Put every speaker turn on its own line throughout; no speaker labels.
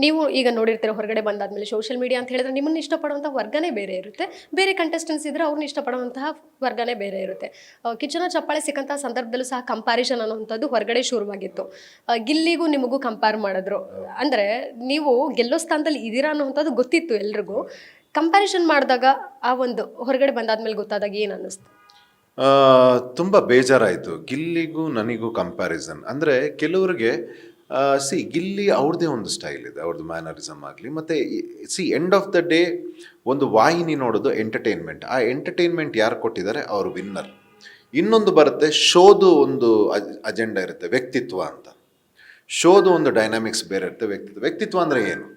ನೀವು ಈಗ ನೋಡಿರ್ತೀರ ಹೊರಗಡೆ ಬಂದಾದ್ಮೇಲೆ ಸೋಷಿಯಲ್ ಮೀಡಿಯಾ ಅಂತ ಹೇಳಿದ್ರೆ ನಿಮ್ಮನ್ನು ಇಷ್ಟಪಡುವಂಥ ವರ್ಗನೇ ಬೇರೆ ಇರುತ್ತೆ, ಬೇರೆ ಕಂಟೆಸ್ಟೆಂಟ್ಸ್ ಇದ್ರೆ ಅವ್ರನ್ನ ಇಷ್ಟಪಡುವಂತಹ ವರ್ಗನೇ ಬೇರೆ ಇರುತ್ತೆ. ಕಿಚ್ಚನ ಚಪ್ಪಾಳೆ ಸಿಕ್ಕಂತಹ ಸಂದರ್ಭದಲ್ಲೂ ಸಹ ಕಂಪ್ಯಾರಿಸನ್ ಅನ್ನುವಂಥದ್ದು ಹೊರಗಡೆ ಶುರುವಾಗಿತ್ತು. ಗಿಲ್ಲಿಗೂ ನಿಮಗೂ ಕಂಪೇರ್ ಮಾಡಿದ್ರು. ಅಂದರೆ ನೀವು ಗೆಲ್ಲೋ ಸ್ಥಾನದಲ್ಲಿ ಇದ್ದೀರಾ ಅನ್ನುವಂಥದ್ದು ಗೊತ್ತಿತ್ತು ಎಲ್ರಿಗೂ. ಕಂಪ್ಯಾರಿಸನ್ ಮಾಡಿದಾಗ ಆ ಒಂದು ಹೊರಗಡೆ ಬಂದಾದ್ಮೇಲೆ ಗೊತ್ತಾದಾಗ ಏನು ಅನ್ನಿಸ್ತು?
ತುಂಬ ಬೇಜಾರಾಯಿತು. ಗಿಲ್ಲಿಗೂ ನನಗೂ ಕಂಪ್ಯಾರಿಸನ್ ಅಂದರೆ ಕೆಲವರಿಗೆ ಗಿಲ್ಲಿ ಅವ್ರದ್ದೇ ಒಂದು ಸ್ಟೈಲ್ ಇದೆ, ಅವ್ರದ್ದು ಮ್ಯಾನರಿಸಮ್ ಆಗಲಿ. ಮತ್ತು ಎಂಡ್ ಆಫ್ ದ ಡೇ ಒಂದು ವಾಹಿನಿ ನೋಡೋದು ಎಂಟರ್ಟೈನ್ಮೆಂಟ್. ಆ ಎಂಟರ್ಟೈನ್ಮೆಂಟ್ ಯಾರು ಕೊಟ್ಟಿದ್ದಾರೆ ಅವರು ವಿನ್ನರ್. ಇನ್ನೊಂದು ಬರುತ್ತೆ ಶೋದು ಒಂದು ಅಜೆಂಡಾ ಇರುತ್ತೆ, ವ್ಯಕ್ತಿತ್ವ ಅಂತ. ಶೋದು ಒಂದು ಡೈನಾಮಿಕ್ಸ್ ಬೇರೆ ಇರುತ್ತೆ. ವ್ಯಕ್ತಿತ್ವ ಅಂದರೆ ಏನು?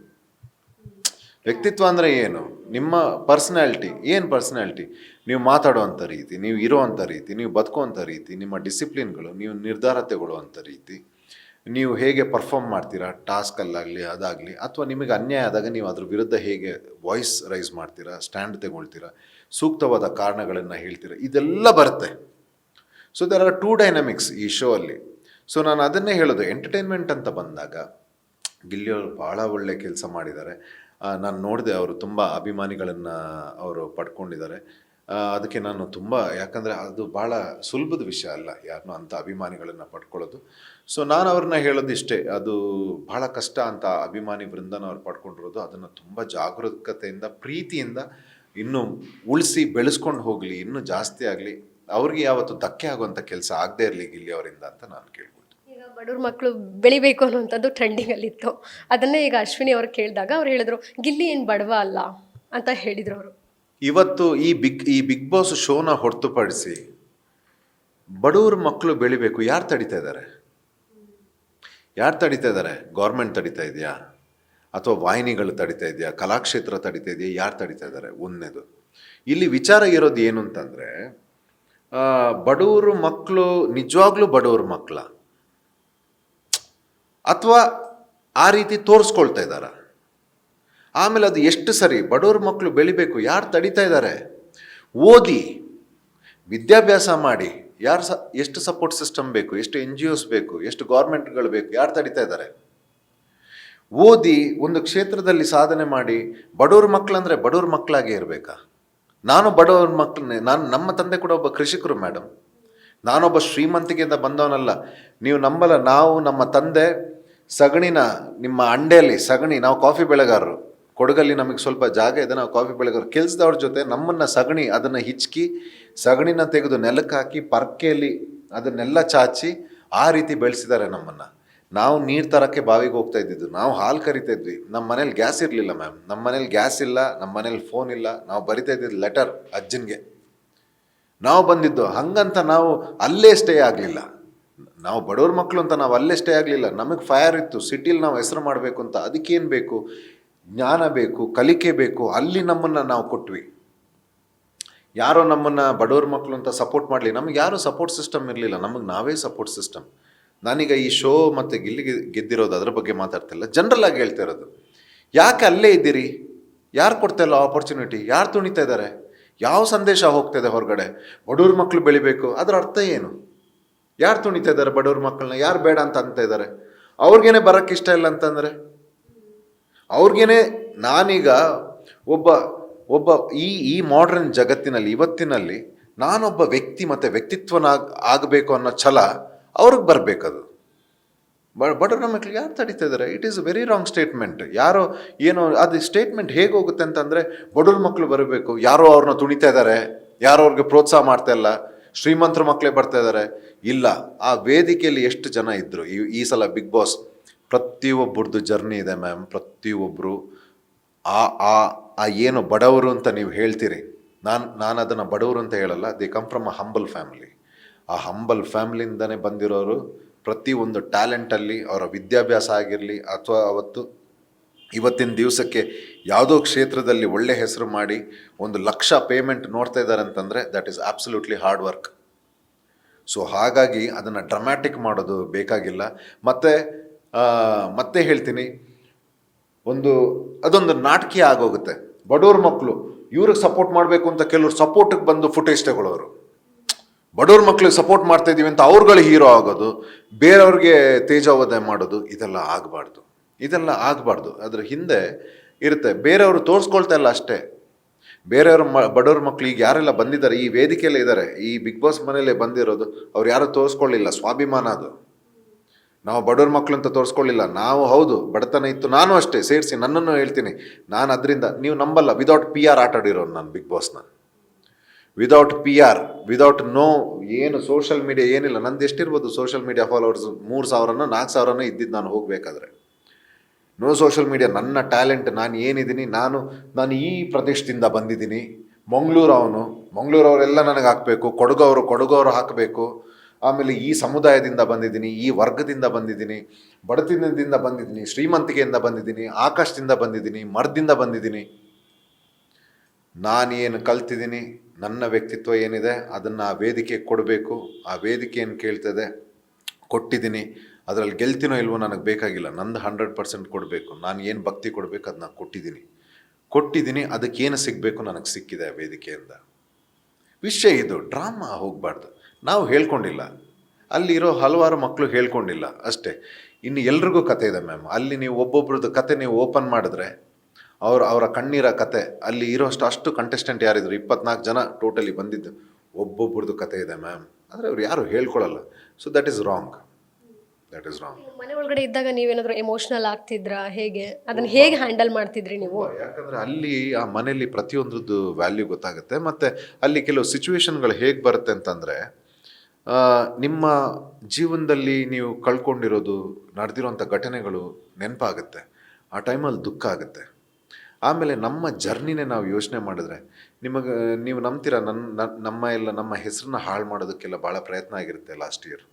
ವ್ಯಕ್ತಿತ್ವ ಅಂದರೆ ಏನು? ನಿಮ್ಮ ಪರ್ಸ್ನಾಲಿಟಿ. ಏನು ಪರ್ಸ್ನಾಲಿಟಿ? ನೀವು ಮಾತಾಡೋವಂಥ ರೀತಿ, ನೀವು ಇರೋವಂಥ ರೀತಿ, ನೀವು ಬದುಕುವಂಥ ರೀತಿ, ನಿಮ್ಮ ಡಿಸಿಪ್ಲಿನ್ಗಳು, ನೀವು ನಿರ್ಧಾರ ತಗೊಳ್ಳುವಂಥ ರೀತಿ, ನೀವು ಹೇಗೆ ಪರ್ಫಾರ್ಮ್ ಮಾಡ್ತೀರಾ ಟಾಸ್ಕಲ್ಲಾಗಲಿ ಅದಾಗಲಿ, ಅಥವಾ ನಿಮಗೆ ಅನ್ಯಾಯ ಆದಾಗ ನೀವು ಅದ್ರ ವಿರುದ್ಧ ಹೇಗೆ ವಾಯ್ಸ್ ರೈಸ್ ಮಾಡ್ತೀರಾ, ಸ್ಟ್ಯಾಂಡ್ ತಗೊಳ್ತೀರಾ, ಸೂಕ್ತವಾದ ಕಾರಣಗಳನ್ನು ಹೇಳ್ತೀರಾ, ಇದೆಲ್ಲ ಬರುತ್ತೆ. So there are two dynamics ಈ ಶೋ ಅಲ್ಲಿ. ಸೊ ನಾನು ಅದನ್ನೇ ಹೇಳೋದು, ಎಂಟರ್ಟೈನ್ಮೆಂಟ್ ಅಂತ ಬಂದಾಗ ಗಿಲ್ಲಿಯವರು ಭಾಳ ಒಳ್ಳೆ ಕೆಲಸ ಮಾಡಿದ್ದಾರೆ. ನಾನು ನೋಡಿದೆ, ಅವರು ತುಂಬ ಅಭಿಮಾನಿಗಳನ್ನು ಅವರು ಪಡ್ಕೊಂಡಿದ್ದಾರೆ. ಅದಕ್ಕೆ ನಾನು ತುಂಬ, ಯಾಕಂದರೆ ಅದು ಭಾಳ ಸುಲಭದ ವಿಷಯ ಅಲ್ಲ ಯಾರನ್ನೂ ಅಂಥ ಅಭಿಮಾನಿಗಳನ್ನು ಪಡ್ಕೊಳ್ಳೋದು. ಸೊ ನಾನು ಅವ್ರನ್ನ ಹೇಳೋದು ಇಷ್ಟೇ, ಅದು ಭಾಳ ಕಷ್ಟ ಅಂತ ಅಭಿಮಾನಿ ವೃಂದನ ಅವ್ರು ಪಡ್ಕೊಂಡಿರೋದು. ಅದನ್ನು ತುಂಬ ಜಾಗರೂಕತೆಯಿಂದ, ಪ್ರೀತಿಯಿಂದ ಇನ್ನೂ ಉಳಿಸಿ ಬೆಳೆಸ್ಕೊಂಡು ಹೋಗಲಿ, ಇನ್ನೂ ಜಾಸ್ತಿ ಆಗಲಿ, ಅವ್ರಿಗೆ ಯಾವತ್ತು ಧಕ್ಕೆ ಆಗುವಂಥ ಕೆಲಸ ಆಗದೇ ಇರಲಿ ಗಿಲ್ಲಿ ಅವರಿಂದ ಅಂತ ನಾನು ಕೇಳ್ಬೋದು.
ಈಗ ಬಡವ್ರ ಮಕ್ಕಳು ಬೆಳಿಬೇಕು ಅನ್ನುವಂಥದ್ದು ಟ್ರೆಂಡಿಂಗಲ್ಲಿತ್ತು. ಅದನ್ನೇ ಈಗ ಅಶ್ವಿನಿ ಅವ್ರು ಕೇಳಿದಾಗ ಅವ್ರು ಹೇಳಿದ್ರು ಗಿಲ್ಲಿ ಏನು ಬಡವ ಅಲ್ಲ ಅಂತ ಹೇಳಿದ್ರು ಅವರು.
ಇವತ್ತು ಈ ಬಿಗ್ ಬಾಸ್ ಶೋನ ಹೊರತುಪಡಿಸಿ ಬಡವ್ರ ಮಕ್ಕಳು ಬೆಳಿಬೇಕು ಯಾರು ತಡಿತಾ ಇದ್ದಾರೆ? ಯಾರು ತಡಿತಾ ಇದ್ದಾರೆ? ಗೌರ್ಮೆಂಟ್ ತಡಿತಾ ಇದೆಯಾ, ಅಥವಾ ವಾಹಿನಿಗಳು ತಡಿತಾ ಇದೆಯಾ, ಕಲಾಕ್ಷೇತ್ರ ತಡಿತಾ ಇದೆಯಾ? ಯಾರು ತಡಿತಾ ಇದ್ದಾರೆ? ಒಂದನೇದು. ಇಲ್ಲಿ ವಿಚಾರ ಇರೋದು ಏನು ಅಂತಂದರೆ, ಬಡವರು ಮಕ್ಕಳು ನಿಜವಾಗ್ಲೂ ಬಡವ್ರ ಮಕ್ಕಳ, ಅಥವಾ ಆ ರೀತಿ ತೋರಿಸ್ಕೊಳ್ತಾ ಇದ್ದಾರ? ಆಮೇಲೆ ಅದು ಎಷ್ಟು ಸರಿ? ಬಡವ್ರ ಮಕ್ಕಳು ಬೆಳಿಬೇಕು, ಯಾರು ತಡಿತಾ ಇದ್ದಾರೆ? ಓದಿ ವಿದ್ಯಾಭ್ಯಾಸ ಮಾಡಿ, ಎಷ್ಟು ಸಪೋರ್ಟ್ ಸಿಸ್ಟಮ್ ಬೇಕು, ಎಷ್ಟು NGOs ಬೇಕು, ಎಷ್ಟು ಗೌರ್ಮೆಂಟ್ಗಳು ಬೇಕು, ಯಾರು ತಡಿತಾ ಇದ್ದಾರೆ? ಓದಿ ಒಂದು ಕ್ಷೇತ್ರದಲ್ಲಿ ಸಾಧನೆ ಮಾಡಿ, ಬಡವ್ರ ಮಕ್ಕಳಂದರೆ ಬಡವ್ರ ಮಕ್ಕಳಾಗೇ ಇರಬೇಕಾ? ನಾನು ಬಡವ್ರ ಮಕ್ಕಳನ್ನೇ. ನಮ್ಮ ತಂದೆ ಕೂಡ ಒಬ್ಬ ಕೃಷಿಕರು ಮೇಡಮ್. ನಾನೊಬ್ಬ ಶ್ರೀಮಂತಿಕೆಯಿಂದ ಬಂದವನಲ್ಲ. ನೀವು ನಂಬಲ್ಲ, ನಾವು ನಮ್ಮ ತಂದೆ ಸಗಣಿನ, ನಿಮ್ಮ ಅಂಡೆಯಲ್ಲಿ ಸಗಣಿ, ನಾವು ಕಾಫಿ ಬೆಳೆಗಾರರು, ಕೊಡಗಲ್ಲಿ ನಮಗೆ ಸ್ವಲ್ಪ ಜಾಗ ಇದೆ, ನಾವು ಕಾಫಿ ಬೆಳೆಗಾರರು. ಕೆಲಸದವ್ರ ಜೊತೆ ನಮ್ಮನ್ನು ಸಗಣಿ, ಅದನ್ನು ಹಿಚ್ಕಿ ಸಗಣಿನ ತೆಗೆದು ನೆಲಕ್ಕೆ ಹಾಕಿ ಪರ್ಕೆಯಲ್ಲಿ ಅದನ್ನೆಲ್ಲ ಚಾಚಿ ಆ ರೀತಿ ಬೆಳೆಸಿದ್ದಾರೆ ನಮ್ಮನ್ನು. ನಾವು ನೀರು ತರೋಕ್ಕೆ ಬಾವಿಗೆ ಹೋಗ್ತಾ ಇದ್ದಿದ್ದು, ನಾವು ಹಾಲು ಕರಿತಾ ಇದ್ವಿ. ನಮ್ಮ ಮನೇಲಿ ಗ್ಯಾಸ್ ಇರಲಿಲ್ಲ ಮ್ಯಾಮ್, ನಮ್ಮ ಮನೇಲಿ ಗ್ಯಾಸ್ ಇಲ್ಲ, ನಮ್ಮ ಮನೇಲಿ ಫೋನ್ ಇಲ್ಲ. ನಾವು ಬರಿತಾ ಇದ್ದಿದ್ದು ಲೆಟರ್ ಅಜ್ಜನಿಗೆ. ನಾವು ಬಂದಿದ್ದು ಹಂಗಂತ ನಾವು ಅಲ್ಲೇ ಸ್ಟೇ ಆಗಲಿಲ್ಲ. ನಾವು ಬಡವ್ರ ಮಕ್ಕಳು ಅಂತ ನಾವು ಅಲ್ಲೇ ಸ್ಟೇ ಆಗಲಿಲ್ಲ. ನಮಗೆ ಫೈರ್ ಇತ್ತು, ಸಿಟಿಲಿ ನಾವು ಹೆಸರು ಮಾಡಬೇಕು ಅಂತ. ಅದಕ್ಕೇನು ಬೇಕು? ಜ್ಞಾನ ಬೇಕು, ಕಲಿಕೆ ಬೇಕು. ಅಲ್ಲಿ ನಮ್ಮನ್ನು ನಾವು ಕೊಟ್ವಿ. ಯಾರೋ ನಮ್ಮನ್ನು ಬಡವ್ರ ಮಕ್ಕಳು ಅಂತ ಸಪೋರ್ಟ್ ಮಾಡಲಿ, ನಮಗೆ ಯಾರೂ ಸಪೋರ್ಟ್ ಸಿಸ್ಟಮ್ ಇರಲಿಲ್ಲ, ನಮಗೆ ನಾವೇ ಸಪೋರ್ಟ್ ಸಿಸ್ಟಮ್. ನಾನೀಗ ಈ ಶೋ ಮತ್ತು ಗಿಲ್ಲಿಗೆ ಗೆದ್ದಿರೋದು ಅದ್ರ ಬಗ್ಗೆ ಮಾತಾಡ್ತಿಲ್ಲ, ಜನರಲ್ ಆಗಿ ಹೇಳ್ತಾ ಇರೋದು. ಯಾಕೆ ಅಲ್ಲೇ ಇದ್ದೀರಿ? ಯಾರು ಕೊಡ್ತಾ ಇಲ್ಲ ಆಪರ್ಚುನಿಟಿ? ಯಾರು ತುಣಿತಾ ಇದ್ದಾರೆ? ಯಾವ ಸಂದೇಶ ಹೋಗ್ತಾಯಿದೆ ಹೊರಗಡೆ? ಬಡವ್ರ ಮಕ್ಕಳು ಬೆಳಿಬೇಕು, ಅದರ ಅರ್ಥ ಏನು? ಯಾರು ತುಣಿತಾ ಇದ್ದಾರೆ ಬಡವ್ರ ಮಕ್ಕಳನ್ನ? ಯಾರು ಬೇಡ ಅಂತ ಇದ್ದಾರೆ? ಅವ್ರಿಗೇನೆ ಬರೋಕ್ಕೆ ಇಷ್ಟ ಇಲ್ಲ ಅಂತಂದರೆ ಅವ್ರಿಗೇನೆ. ನಾನೀಗ ಒಬ್ಬ ಈ ಮಾಡ್ರನ್ ಜಗತ್ತಿನಲ್ಲಿ, ಇವತ್ತಿನಲ್ಲಿ ನಾನೊಬ್ಬ ವ್ಯಕ್ತಿ ಮತ್ತು ವ್ಯಕ್ತಿತ್ವನ ಆಗಬೇಕು ಅನ್ನೋ ಛಲ ಅವ್ರಿಗೆ ಬರಬೇಕದು. ಬಡವ್ರ ಮಕ್ಕಳಿಗೆ ಯಾರು ತಡೀತಾ ಇದ್ದಾರೆ? It is very wrong statement. ಯಾರೋ ಏನೋ ಅದು ಸ್ಟೇಟ್ಮೆಂಟ್ ಹೇಗೆ ಹೋಗುತ್ತೆ ಅಂತಂದರೆ, ಬಡವ್ರ ಮಕ್ಕಳು ಬರಬೇಕು, ಯಾರೋ ಅವ್ರನ್ನ ತುಣಿತಾ ಇದ್ದಾರೆ, ಯಾರೋ ಅವ್ರಿಗೆ ಪ್ರೋತ್ಸಾಹ ಮಾಡ್ತಾ ಇಲ್ಲ, ಶ್ರೀಮಂತರ ಮಕ್ಕಳೇ ಬರ್ತಾ ಇದ್ದಾರೆ. ಇಲ್ಲ, ಆ ವೇದಿಕೆಯಲ್ಲಿ ಎಷ್ಟು ಜನ ಇದ್ದರು ಈ ಸಲ ಬಿಗ್ ಬಾಸ್? ಪ್ರತಿಯೊಬ್ಬರದ್ದು ಜರ್ನಿ ಇದೆ ಮ್ಯಾಮ್. ಪ್ರತಿಯೊಬ್ಬರು ಆ ಏನು ಬಡವರು ಅಂತ ನೀವು ಹೇಳ್ತೀರಿ, ನಾನು ಅದನ್ನು ಬಡವರು ಅಂತ ಹೇಳಲ್ಲ. They come from a humble family. ಆ ಹಂಬಲ್ ಫ್ಯಾಮಿಲಿಯಿಂದನೇ ಬಂದಿರೋರು. ಪ್ರತಿಯೊಂದು ಟ್ಯಾಲೆಂಟಲ್ಲಿ ಅವರ ವಿದ್ಯಾಭ್ಯಾಸ ಆಗಿರಲಿ, ಅಥವಾ ಇವತ್ತಿನ ದಿವಸಕ್ಕೆ ಯಾವುದೋ ಕ್ಷೇತ್ರದಲ್ಲಿ ಒಳ್ಳೆ ಹೆಸರು ಮಾಡಿ 1,00,000 ಪೇಮೆಂಟ್ ನೋಡ್ತಾ ಇದ್ದಾರೆ ಅಂತಂದರೆ that is absolutely hard work. So ಹಾಗಾಗಿ ಅದನ್ನು ಡ್ರಾಮ್ಯಾಟಿಕ್ ಮಾಡೋದು ಬೇಕಾಗಿಲ್ಲ. ಮತ್ತೆ ಹೇಳ್ತೀನಿ, ಅದೊಂದು ನಾಟಕೀಯ ಆಗೋಗುತ್ತೆ. ಬಡವ್ರ ಮಕ್ಕಳು ಇವ್ರಿಗೆ ಸಪೋರ್ಟ್ ಮಾಡಬೇಕು ಅಂತ ಕೆಲವರು ಸಪೋರ್ಟಿಗೆ ಬಂದು ಫುಟೇಜ್ ತಗೊಳ್ಳೋರು. ಬಡವ್ರ ಮಕ್ಳಿಗೆ ಸಪೋರ್ಟ್ ಮಾಡ್ತಾ ಇದ್ದೀವಿ ಅಂತ ಅವ್ರುಗಳು ಹೀರೋ ಆಗೋದು, ಬೇರೆಯವ್ರಿಗೆ ತೇಜಾವಧೆ ಮಾಡೋದು, ಇದೆಲ್ಲ ಆಗಬಾರ್ದು. ಇದೆಲ್ಲ ಆಗಬಾರ್ದು. ಅದ್ರ ಹಿಂದೆ ಇರುತ್ತೆ, ಬೇರೆಯವರು ತೋರಿಸ್ಕೊಳ್ತಾ ಇಲ್ಲ ಅಷ್ಟೇ. ಬೇರೆಯವ್ರ ಬಡವ್ರ ಮಕ್ಳು ಈಗ ಯಾರೆಲ್ಲ ಬಂದಿದ್ದಾರೆ ಈ ವೇದಿಕೆಯಲ್ಲೇ ಇದ್ದಾರೆ, ಈ ಬಿಗ್ ಬಾಸ್ ಮನೇಲೆ ಬಂದಿರೋದು, ಅವ್ರು ಯಾರು ತೋರಿಸ್ಕೊಳ್ಳಿಲ್ಲ. ಸ್ವಾಭಿಮಾನ ಅದು. ನಾವು ಬಡವ್ರ ಮಕ್ಕಳು ಅಂತ ತೋರಿಸ್ಕೊಳ್ಳಿಲ್ಲ. ನಾವು ಹೌದು ಬಡತನ ಇತ್ತು, ನಾನು ಅಷ್ಟೇ ಸೇರಿಸಿ ನನ್ನನ್ನು ಹೇಳ್ತೀನಿ. ನಾನು ಅದರಿಂದ ನೀವು ನಂಬಲ್ಲ, ವಿದೌಟ್ PR ಆಟ ಆಡಿರೋನು ನಾನು ಬಿಗ್ ಬಾಸ್ನ. ವಿದೌಟ್ PR, ವಿದೌಟ್ ಏನು ಸೋಷಲ್ ಮೀಡಿಯಾ ಏನಿಲ್ಲ. ನಂದು ಎಷ್ಟಿರ್ಬೋದು ಸೋಷಲ್ ಮೀಡಿಯಾ ಫಾಲೋವರ್ಸ್? 3000 4000 ಇದ್ದಿದ್ದು ನಾನು ಹೋಗಬೇಕಾದ್ರೆ. No social media. ನನ್ನ ಟ್ಯಾಲೆಂಟ್, ನಾನು ಏನಿದ್ದೀನಿ, ನಾನು ಈ ಪ್ರದೇಶದಿಂದ ಬಂದಿದ್ದೀನಿ. ಮಂಗಳೂರವರೆಲ್ಲ ನನಗೆ ಹಾಕಬೇಕು, ಕೊಡಗವರು ಹಾಕಬೇಕು. ಆಮೇಲೆ ಈ ಸಮುದಾಯದಿಂದ ಬಂದಿದ್ದೀನಿ, ಈ ವರ್ಗದಿಂದ ಬಂದಿದ್ದೀನಿ, ಬಡತನದಿಂದ ಬಂದಿದ್ದೀನಿ, ಶ್ರೀಮಂತಿಕೆಯಿಂದ ಬಂದಿದ್ದೀನಿ, ಆಕಾಶದಿಂದ ಬಂದಿದ್ದೀನಿ, ಮರದಿಂದ ಬಂದಿದ್ದೀನಿ. ನಾನೇನು ಕಲ್ತಿದ್ದೀನಿ, ನನ್ನ ವ್ಯಕ್ತಿತ್ವ ಏನಿದೆ ಅದನ್ನು ಆ ವೇದಿಕೆಗೆ ಕೊಡಬೇಕು. ಆ ವೇದಿಕೆ ಏನು ಕೇಳ್ತದೆ ಕೊಟ್ಟಿದ್ದೀನಿ. ಅದರಲ್ಲಿ ಗೆಲ್ತೀನೋ ಇಲ್ವೋ ನನಗೆ ಬೇಕಾಗಿಲ್ಲ, ನಂದು 100% ಕೊಡಬೇಕು. ನಾನು ಏನು ಭಕ್ತಿ ಕೊಡಬೇಕು ಅದನ್ನ ಕೊಟ್ಟಿದ್ದೀನಿ. ಅದಕ್ಕೇನು ಸಿಗಬೇಕು ನನಗೆ ಸಿಕ್ಕಿದೆ ಆ ವೇದಿಕೆಯಿಂದ. ವಿಷಯ ಇದು. ಡ್ರಾಮಾ ಹೋಗಬಾರ್ದು. ನಾವು ಹೇಳ್ಕೊಂಡಿಲ್ಲ, ಅಲ್ಲಿರೋ ಹಲವಾರು ಮಕ್ಕಳು ಹೇಳ್ಕೊಂಡಿಲ್ಲ ಅಷ್ಟೇ. ಇನ್ನು ಎಲ್ರಿಗೂ ಕತೆ ಇದೆ ಮ್ಯಾಮ್. ಅಲ್ಲಿ ನೀವು ಒಬ್ಬೊಬ್ರದ್ದು ಕತೆ ನೀವು ಓಪನ್ ಮಾಡಿದ್ರೆ ಅವರ ಕಣ್ಣೀರ ಕತೆ, ಅಲ್ಲಿ ಅಷ್ಟು ಕಂಟೆಸ್ಟೆಂಟ್ ಯಾರಿದ್ರು, 24 ಜನ ಟೋಟಲಿ ಬಂದಿದ್ದು, ಒಬ್ಬೊಬ್ರದ್ದು ಕತೆ ಇದೆ ಮ್ಯಾಮ್. ಆದರೆ ಅವ್ರು ಯಾರು ಹೇಳ್ಕೊಳ್ಳಲ್ಲ. So that is wrong.
ಮನೆ ಒಳಗಡೆ ಇದ್ದಾಗ ನೀವೇನಾದರೂ ಎಮೋಷ್ನಲ್ ಆಗ್ತಿದ್ರಾ? ಹೇಗೆ ಅದನ್ನು ಹೇಗೆ ಹ್ಯಾಂಡಲ್ ಮಾಡ್ತಿದ್ರಿ ನೀವು?
ಯಾಕಂದರೆ ಅಲ್ಲಿ ಆ ಮನೆಯಲ್ಲಿ ಪ್ರತಿಯೊಂದ್ರದ್ದು ವ್ಯಾಲ್ಯೂ ಗೊತ್ತಾಗುತ್ತೆ. ಮತ್ತು ಅಲ್ಲಿ ಕೆಲವು ಸಿಚುವೇಶನ್ಗಳು ಹೇಗೆ ಬರುತ್ತೆ ಅಂತಂದರೆ, ನಿಮ್ಮ ಜೀವನದಲ್ಲಿ ನೀವು ಕಳ್ಕೊಂಡಿರೋದು, ನಡೆದಿರೋಂಥ ಘಟನೆಗಳು ನೆನಪಾಗುತ್ತೆ. ಆ ಟೈಮಲ್ಲಿ ದುಃಖ ಆಗುತ್ತೆ. ಆಮೇಲೆ ನಮ್ಮ ಜರ್ನಿನೇ ನಾವು ಯೋಚನೆ ಮಾಡಿದ್ರೆ ನೀವು ನಂಬ್ತೀರಾ, ನಮ್ಮ ಹೆಸರನ್ನ ಹಾಳು ಮಾಡೋದಕ್ಕೆಲ್ಲ ಭಾಳ ಪ್ರಯತ್ನ ಆಗಿರುತ್ತೆ. ಲಾಸ್ಟ್ ಇಯರ್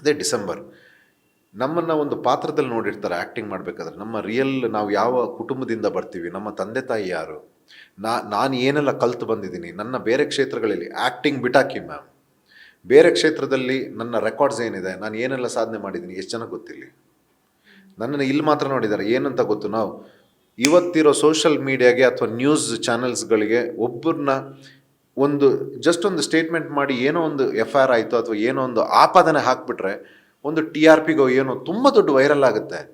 ಅದೇ ಡಿಸೆಂಬರ್ ನಮ್ಮನ್ನು ಒಂದು ಪಾತ್ರದಲ್ಲಿ ನೋಡಿರ್ತಾರೆ ಆ್ಯಕ್ಟಿಂಗ್ ಮಾಡಬೇಕಾದ್ರೆ. ನಾವು ಯಾವ ಕುಟುಂಬದಿಂದ ಬರ್ತೀವಿ, ನಮ್ಮ ತಂದೆ ತಾಯಿ ಯಾರು, ನಾನು ಏನೆಲ್ಲ ಕಲ್ತು ಬಂದಿದ್ದೀನಿ, ನನ್ನ ಬೇರೆ ಕ್ಷೇತ್ರಗಳಲ್ಲಿ ಆ್ಯಕ್ಟಿಂಗ್ ಬಿಟ್ಟಾಕಿ ಮ್ಯಾಮ್, ಬೇರೆ ಕ್ಷೇತ್ರದಲ್ಲಿ ನನ್ನ ರೆಕಾರ್ಡ್ಸ್ ಏನಿದೆ, ನಾನು ಏನೆಲ್ಲ ಸಾಧನೆ ಮಾಡಿದ್ದೀನಿ, ಎಷ್ಟು ಜನ ಗೊತ್ತಿಲ್ಲ. ನನ್ನನ್ನು ಇಲ್ಲಿ ಮಾತ್ರ ನೋಡಿದ್ದಾರೆ. ಏನಂತ ಗೊತ್ತು, ನಾವು ಇವತ್ತಿರೋ ಸೋಷಲ್ ಮೀಡಿಯಾಗೆ ಅಥವಾ ನ್ಯೂಸ್ ಚಾನೆಲ್ಸ್ಗಳಿಗೆ ಒಬ್ಬರನ್ನ ಜಸ್ಟ್ ಒಂದು ಸ್ಟೇಟ್ಮೆಂಟ್ ಮಾಡಿ ಏನೋ ಒಂದು FIR ಆಯಿತು ಅಥವಾ ಏನೋ ಒಂದು ಆಪಾದನೆ ಹಾಕಿಬಿಟ್ರೆ ಒಂದು TRPಗೋ ಏನೋ ತುಂಬ ದೊಡ್ಡ ವೈರಲ್ ಆಗುತ್ತೆ.